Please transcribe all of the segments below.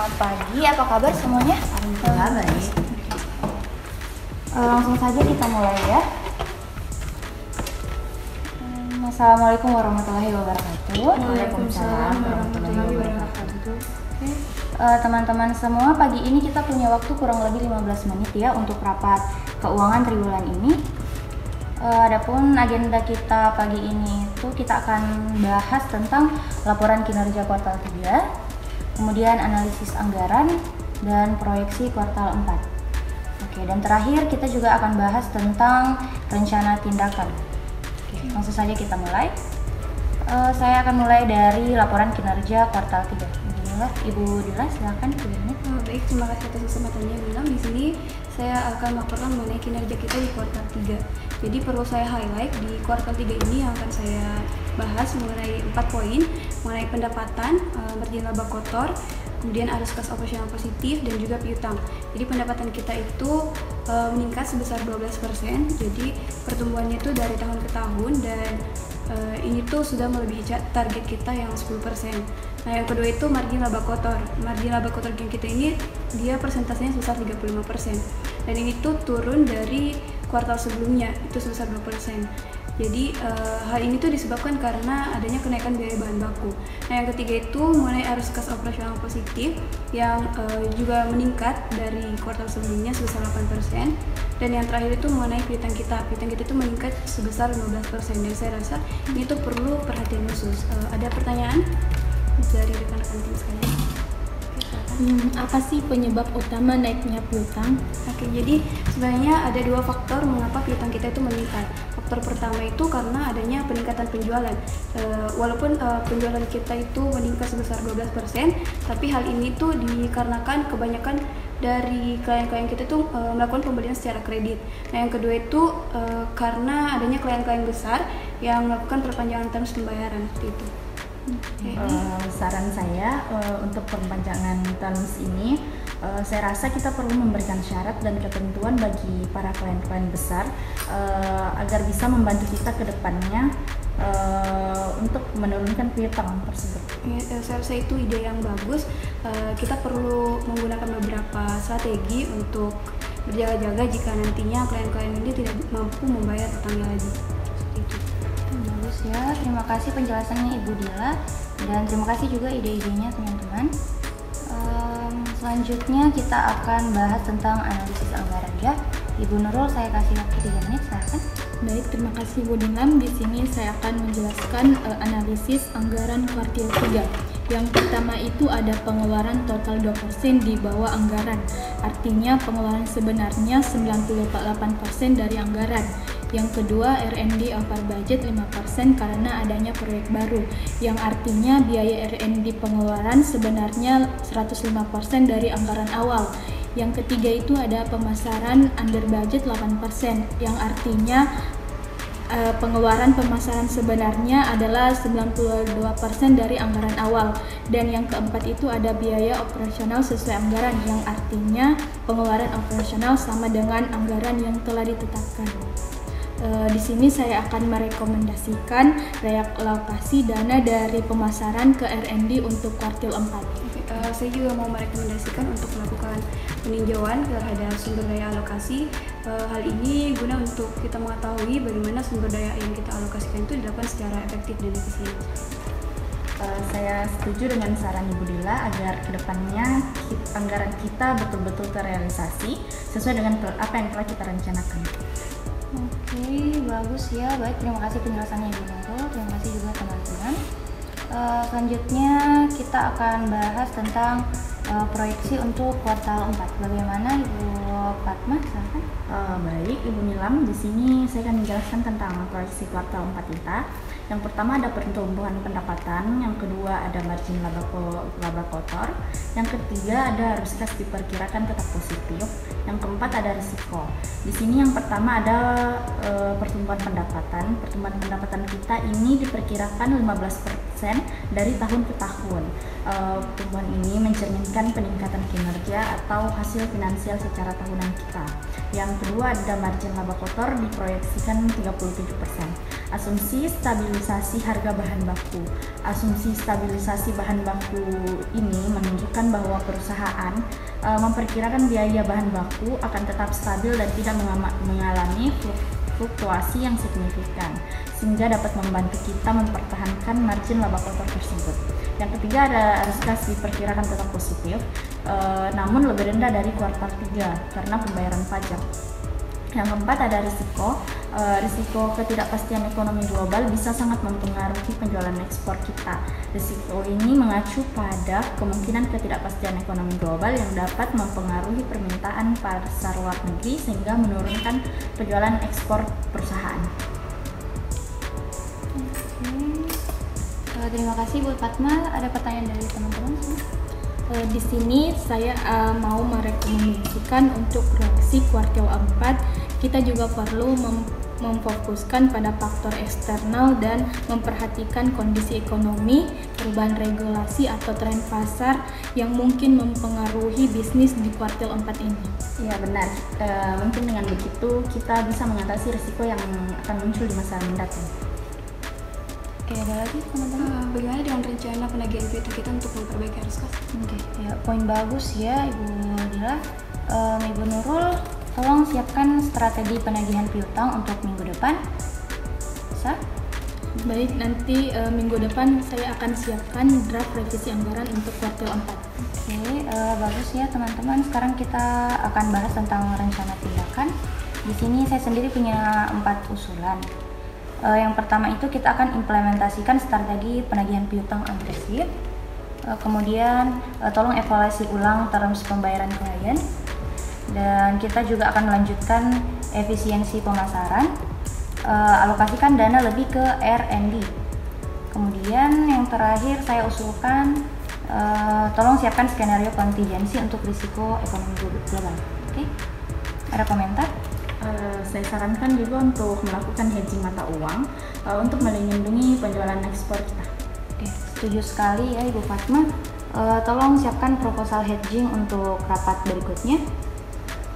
Selamat pagi, apa kabar semuanya? Alhamdulillah baik. Langsung saja kita mulai ya. Assalamualaikum warahmatullahi wabarakatuh. Waalaikumsalam warahmatullahi wabarakatuh. Teman-teman semua, pagi ini kita punya waktu kurang lebih 15 menit ya untuk rapat keuangan triwulan ini. Adapun agenda kita pagi ini itu kita akan bahas tentang laporan kinerja kuartal 3, kemudian analisis anggaran dan proyeksi kuartal 4. Oke, dan terakhir kita juga akan bahas tentang rencana tindakan. Oke, langsung saja kita mulai. Saya akan mulai dari laporan kinerja kuartal 3. Ibu Dila, silakan. Baik, terima kasih atas kesempatannya bilang. Di sini saya akan melaporkan mengenai kinerja kita di kuartal 3. Jadi perlu saya highlight di kuartal 3 ini yang akan saya bahas mengenai 4 poin, mengenai pendapatan, margin laba kotor, kemudian arus kas operasional positif dan juga piutang. Jadi pendapatan kita itu meningkat sebesar 12%. Jadi pertumbuhannya itu dari tahun ke tahun dan ini tuh sudah melebihi target kita yang 10%. Nah, yang kedua itu margin laba kotor. Margin laba kotor yang kita ini dia persentasenya sebesar 35%. Dan ini tuh turun dari kuartal sebelumnya itu sebesar 2%. Jadi hal ini tuh disebabkan karena adanya kenaikan biaya bahan baku. Nah, yang ketiga itu mengenai arus kas operasional positif yang juga meningkat dari kuartal sebelumnya sebesar 8%. Dan yang terakhir itu mengenai piutang kita. Piutang kita itu meningkat sebesar 15%. Dan saya rasa ini tuh perlu perhatian khusus. Ada pertanyaan dari rekan-rekan tim sekalian? Apa sih penyebab utama naiknya piutang? Oke, jadi sebenarnya ada dua faktor mengapa piutang kita itu meningkat. Faktor pertama itu karena adanya peningkatan penjualan. Walaupun penjualan kita itu meningkat sebesar 12%, tapi hal ini tuh dikarenakan kebanyakan dari klien-klien kita tuh melakukan pembelian secara kredit. Nah, yang kedua itu karena adanya klien-klien besar yang melakukan perpanjangan term pembayaran seperti itu. Saran saya untuk perpanjangan terms ini, saya rasa kita perlu memberikan syarat dan ketentuan bagi para klien-klien besar agar bisa membantu kita ke depannya untuk menurunkan piutang tersebut. Saya rasa itu ide yang bagus. Kita perlu menggunakan beberapa strategi untuk berjaga-jaga jika nantinya klien-klien ini tidak mampu membayar utangnya lagi. Bagus ya, terima kasih penjelasannya Ibu Dila dan terima kasih juga ide-idenya teman-teman. Selanjutnya kita akan bahas tentang analisis anggaran ya. Ibu Nurul, saya kasih waktu 3 menit, silakan. Baik, terima kasih Bu Dinam. Di sini saya akan menjelaskan analisis anggaran kuartal 3. Yang pertama itu ada pengeluaran total 2% di bawah anggaran. Artinya pengeluaran sebenarnya 98% dari anggaran. Yang kedua, R&D over budget 5% karena adanya proyek baru, yang artinya biaya R&D pengeluaran sebenarnya 105% dari anggaran awal. Yang ketiga itu ada pemasaran under budget 8%, yang artinya pengeluaran pemasaran sebenarnya adalah 92% dari anggaran awal. Dan yang keempat itu ada biaya operasional sesuai anggaran, yang artinya pengeluaran operasional sama dengan anggaran yang telah ditetapkan. Di sini saya akan merekomendasikan realokasi dana dari pemasaran ke R&D untuk kuartal 4. Saya juga mau merekomendasikan untuk melakukan peninjauan terhadap sumber daya alokasi. Hal ini guna untuk kita mengetahui bagaimana sumber daya yang kita alokasikan itu dilakukan secara efektif dan efisien. Saya setuju dengan saran Ibu Dila agar kedepannya anggaran kita betul-betul terrealisasi sesuai dengan apa yang telah kita rencanakan. Oke, bagus ya. Baik, terima kasih penjelasannya Ibu Nurul. Terima kasih juga teman-teman. Selanjutnya kita akan bahas tentang proyeksi untuk kuartal 4. Bagaimana Ibu Fatma? Silakan. Baik, Ibu Nilam. Di sini saya akan menjelaskan tentang proyeksi kuartal 4 kita. Yang pertama ada pertumbuhan pendapatan, yang kedua ada margin laba kotor, yang ketiga ada arus kas diperkirakan tetap positif, yang keempat ada risiko. Di sini yang pertama ada pertumbuhan pendapatan. Pertumbuhan pendapatan kita ini diperkirakan 15% dari tahun ke tahun. Pertumbuhan ini mencerminkan peningkatan kinerja atau hasil finansial secara tahunan kita. Yang kedua ada margin laba kotor diproyeksikan 37%. Asumsi stabilisasi harga bahan baku. Asumsi stabilisasi bahan baku ini menunjukkan bahwa perusahaan memperkirakan biaya bahan baku akan tetap stabil dan tidak mengalami fluktuasi yang signifikan, sehingga dapat membantu kita mempertahankan margin laba kotor tersebut. Yang ketiga ada risiko diperkirakan tetap positif, namun lebih rendah dari kuartal 3 karena pembayaran pajak. Yang keempat ada risiko ketidakpastian ekonomi global bisa sangat mempengaruhi penjualan ekspor kita. Risiko ini mengacu pada kemungkinan ketidakpastian ekonomi global yang dapat mempengaruhi permintaan pasar luar negeri sehingga menurunkan penjualan ekspor perusahaan. Terima kasih Bu Fatma. Ada pertanyaan dari teman-teman? Di sini saya mau merekomendasikan untuk proyeksi kuartal 4 kita juga perlu memfokuskan pada faktor eksternal dan memperhatikan kondisi ekonomi, perubahan regulasi atau tren pasar yang mungkin mempengaruhi bisnis di kuartal 4 ini. Ya benar, mungkin dengan begitu kita bisa mengatasi risiko yang akan muncul di masa mendatang. Oke, ada lagi teman-teman? Bagaimana dengan rencana penagihan piutang kita untuk memperbaiki arus kas? Oke, ya poin bagus ya Ibu Dila. Ibu Nurul, tolong siapkan strategi penagihan piutang untuk minggu depan. Bisa? Baik, nanti minggu depan saya akan siapkan draft revisi anggaran untuk kuartal 4. Oke, bagus ya teman-teman. Sekarang kita akan bahas tentang rencana tindakan. Di sini saya sendiri punya 4 usulan. Yang pertama itu kita akan implementasikan strategi penagihan piutang agresif. Kemudian tolong evaluasi ulang terms pembayaran klien. Dan kita juga akan melanjutkan efisiensi pemasaran. Alokasikan dana lebih ke R&D. Kemudian yang terakhir saya usulkan tolong siapkan skenario kontingensi untuk risiko ekonomi global. Oke, ada komentar? Saya sarankan juga untuk melakukan hedging mata uang untuk melindungi penjualan ekspor kita. Oke, setuju sekali ya Ibu Fatma. Tolong siapkan proposal hedging untuk rapat berikutnya.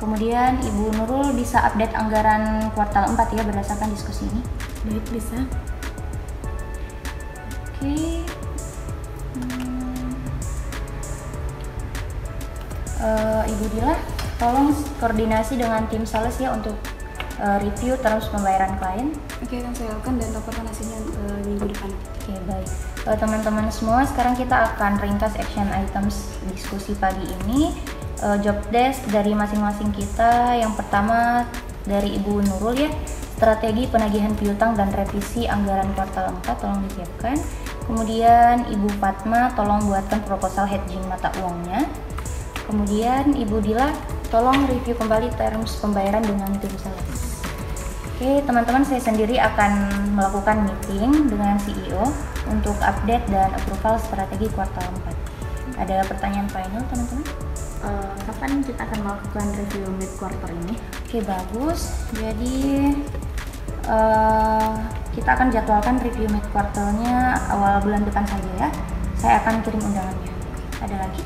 Kemudian Ibu Nurul bisa update anggaran kuartal 4 ya berdasarkan diskusi ini. Baik, bisa. Oke. Ibu Dila, tolong koordinasi dengan tim sales ya untuk review terus pembayaran klien. Oke, akan saya lakukan dan laporkan hasilnya minggu depan. Oke, baik. Teman-teman semua, sekarang kita akan ringkas action items diskusi pagi ini. Job desk dari masing-masing kita. Yang pertama dari Ibu Nurul ya, strategi penagihan piutang dan revisi anggaran kuartal 4 tolong disiapkan. Kemudian Ibu Fatma tolong buatkan proposal hedging mata uangnya. Kemudian Ibu Dila tolong review kembali terms pembayaran dengan tim sales. Oke, teman-teman, saya sendiri akan melakukan meeting dengan CEO untuk update dan approval strategi kuartal 4. Ada pertanyaan final teman-teman? Kapan kita akan melakukan review mid quarter ini? Oke, bagus. Jadi kita akan jadwalkan review mid quarternya awal bulan depan saja ya. Saya akan kirim undangannya. Ada lagi?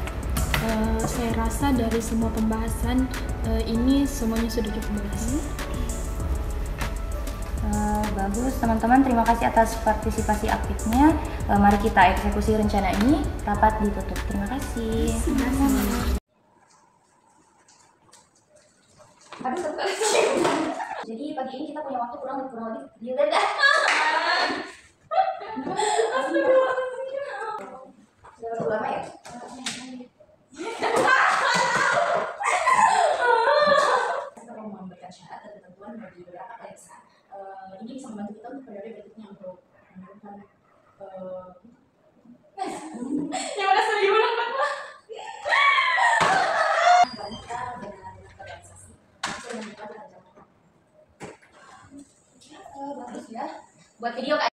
Saya rasa dari semua pembahasan ini semuanya sudah kita bahas. Bagus teman-teman, terima kasih atas partisipasi aktifnya. Mari kita eksekusi rencana ini. Rapat ditutup. Terima kasih. Jadi pagi ini kita punya waktu kurang lebih sudah berapa lama ya? Memberikan syarat dan ketentuan bagi beberapa klien. Ini bisa membantu kita untuk periode berikutnya untuk menentukan yang mana sedih banget Pak. Bagus ya buat video kan.